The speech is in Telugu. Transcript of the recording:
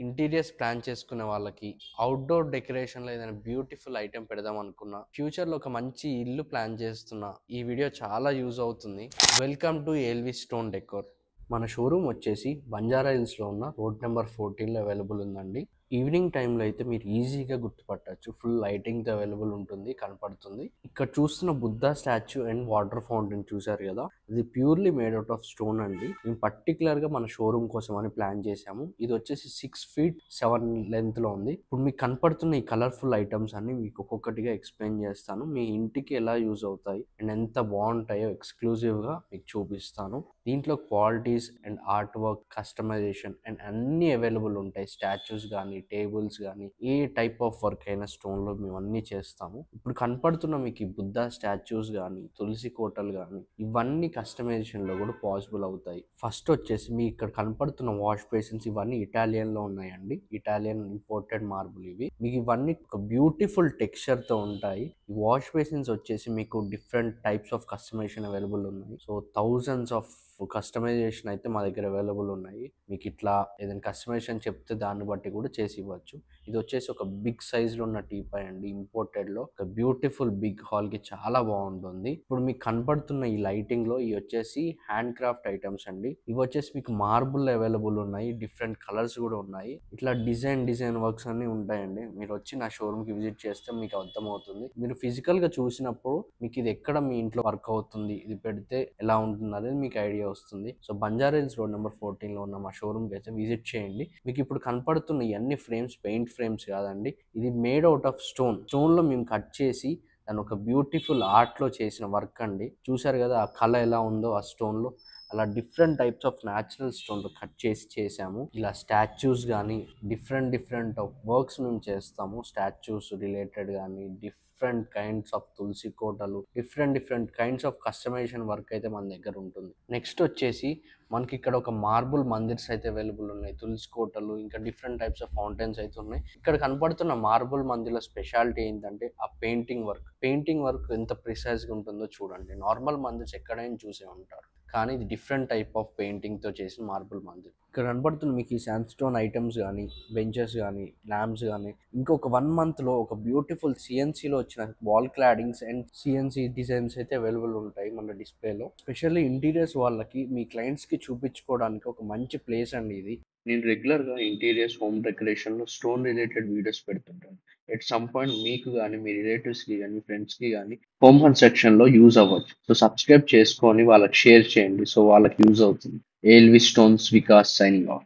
ఇంటీరియర్స్ ప్లాన్ చేసుకునే వాళ్ళకి, అవుట్‌డోర్ డెకరేషన్‌లో ఏదైనా బ్యూటిఫుల్ ఐటెమ్ పెడదాం అనుకున్నా, ఫ్యూచర్‌లో ఒక మంచి ఇల్లు ప్లాన్ చేస్తున్నా, ఈ వీడియో చాలా యూజ్ అవుతుంది. Welcome to LV stone decor. మన షోరూమ్ వచ్చేసి బంజారా హిల్స్‌లో ఉన్న రోడ్ నెంబర్ 14లో అవైలబుల్ ఉందండి. ఈవినింగ్ టైంలో అయితే మీరు ఈజీగా గుర్తుపట్టొచ్చు. ఫుల్ లైటింగ్‌తో అవైలబుల్ ఉంటుంది, కనపడుతుంది. ఇక్కడ చూస్తున్న Buddha statue and water fountain చూసారు కదా, ఇది purely made out of stone అండి. మేము పర్టికులర్గా మన షోరూమ్ కోసం అని ప్లాన్ చేసాము. ఇది వచ్చేసి 6 feet 7 లెంత్లో ఉంది. ఇప్పుడు మీకు కనపడుతున్న ఈ కలర్ఫుల్ ఐటమ్స్ అన్ని మీకు ఒక్కొక్కటిగా ఎక్స్ప్లెయిన్ చేస్తాను. మీ ఇంటికి ఎలా యూజ్ అవుతాయి అండ్ ఎంత బాగుంటాయో ఎక్స్క్లూజివ్గా మీకు చూపిస్తాను. దీంట్లో qualities and artwork, customisation and అన్నీ అవైలబుల్ ఉంటాయి. స్టాచ్యూస్ కానీ, టేబుల్స్ కానీ, ఏ టైప్ ఆఫ్ వర్క్ అయినా స్టోన్లో మేము అన్నీ చేస్తాము. ఇప్పుడు కనపడుతున్న మీకు ఈ బుద్ధ స్టాచ్యూస్ కానీ, తులసి కోటలు కానీ, ఇవన్నీ కస్టమైజేషన్లో కూడా పాసిబుల్ అవుతాయి. ఫస్ట్ వచ్చేసి మీ ఇక్కడ కనపడుతున్న వాష్ బేసిన్స్ ఇవన్నీ ఇటాలియన్లో ఉన్నాయండి. ఇటాలియన్ ఇంపోర్టెడ్ మార్బుల్ ఇవి. మీకు ఇవన్నీ ఒక బ్యూటిఫుల్ టెక్స్చర్తో ఉంటాయి. ఈ వాష్ బేసిన్స్ వచ్చేసి మీకు different types of customisation available ఉన్నాయి. సో థౌజండ్స్ ఆఫ్ కస్టమైజేషన్ అయితే మా దగ్గర అవైలబుల్ ఉన్నాయి. మీకు ఇట్లా ఏదైనా కస్టమైజేషన్ చెప్తే దాన్ని బట్టి కూడా చేసి ఇవ్వచ్చు. ఇది వచ్చేసి ఒక బిగ్ సైజ్లో ఉన్న టీపాయ్ అండి, ఇంపోర్టెడ్లో. ఒక బ్యూటిఫుల్ బిగ్ హాల్కి చాలా బాగుంటుంది. ఇప్పుడు మీకు కనపడుతున్న ఈ లైటింగ్లో ఇవి వచ్చేసి హ్యాండ్ క్రాఫ్ట్ ఐటమ్స్ అండి. ఇవి వచ్చేసి మీకు మార్బుల్ అవైలబుల్ ఉన్నాయి, డిఫరెంట్ కలర్స్ కూడా ఉన్నాయి. ఇట్లా డిజైన్ వర్క్స్ అన్ని ఉంటాయండి. మీరు వచ్చి నా షోరూమ్కి విజిట్ చేస్తే మీకు అర్థమవుతుంది. మీరు ఫిజికల్గా చూసినప్పుడు మీకు ఇది ఎక్కడ మీ ఇంట్లో వర్క్ అవుతుంది, ఇది పెడితే ఎలా ఉంటుంది అనేది మీకు ఐడియా వస్తుంది. So Banjara Hills road number 14లో ఉన్న మా షోరూమ్కి అయితే విజిట్ చేయండి. మీకు ఇప్పుడు కనపడుతున్న ఇవన్నీ ఫ్రేమ్స్ పెయింట్ ఫ్రేమ్స్ కాదండి, ఇది మేడ్ అవుట్ ఆఫ్ స్టోన్లో మేము కట్ చేసి దాని ఒక బ్యూటిఫుల్ ఆర్ట్లో చేసిన వర్క్ అండి. చూసారు కదా ఆ కళ ఎలా ఉందో ఆ స్టోన్లో, అలా డిఫరెంట్ టైప్స్ ఆఫ్ న్యాచురల్ స్టోన్లో కట్ చేసి చేసాము. ఇలా స్టాచ్యూస్ కానీ డిఫరెంట్ ఆఫ్ వర్క్స్ మేము చేస్తాము. స్టాచ్యూస్ రిలేటెడ్ కానీ, డిఫరెంట్ కైండ్స్ ఆఫ్ తులసి కోటలు, different kinds of customisation work అయితే మన దగ్గర ఉంటుంది. నెక్స్ట్ వచ్చేసి మనకి ఇక్కడ ఒక మార్బుల్ మందిర్స్ అయితే అవైలబుల్ ఉన్నాయి, తులసి కోటలు, ఇంకా డిఫరెంట్ టైప్స్ ఆఫ్ ఫౌంటైన్స్ అయితే ఉన్నాయి. ఇక్కడ కనపడుతున్న మార్బుల్ మందిర్ల స్పెషాలిటీ ఏంటంటే ఆ పెయింటింగ్ వర్క్ ఎంత ప్రిసైజ్గా ఉంటుందో చూడండి. నార్మల్ మందిర్స్ ఎక్కడైనా చూసే ఉంటారు, కానీ ఇది డిఫరెంట్ టైప్ ఆఫ్ పెయింటింగ్తో చేసిన మార్బుల్ మందిర్. ఇక్కడ కనపడుతుంది మీకు ఈ శాండ్ స్టోన్ ఐటమ్స్ కానీ, బెంచెస్ కానీ, ల్యాంప్స్ కానీ. ఇంకొక 1 monthలో ఒక బ్యూటిఫుల్ సిఎన్సీలో వచ్చిన wall claddings and CNC designs అయితే అవైలబుల్ ఉంటాయి మన డిస్ప్లేలో. స్పెషల్లీ ఇంటీరియర్స్ వాళ్ళకి, మీ క్లయింట్స్కి చూపించుకోవడానికి ఒక మంచి ప్లేస్ అండి ఇది. నేను రెగ్యులర్గా ఇంటీరియర్స్, హోమ్ డెకరేషన్లో స్టోన్ రిలేటెడ్ వీడియోస్ పెడుతుంటాను. ఎట్ సమ్ పాయింట్ మీకు కానీ, మీ రిలేటివ్స్కి కానీ, ఫ్రెండ్స్కి కానీ హోమ్ కన్స్ట్రక్షన్లో యూజ్ అవ్వచ్చు. సో సబ్స్క్రైబ్ చేసుకొని వాళ్ళకి షేర్ చేయండి, సో వాళ్ళకి యూజ్ అవుతుంది. ఏల్వి స్టోన్స్ వికాస్ సైనింగ్ ఆఫ్.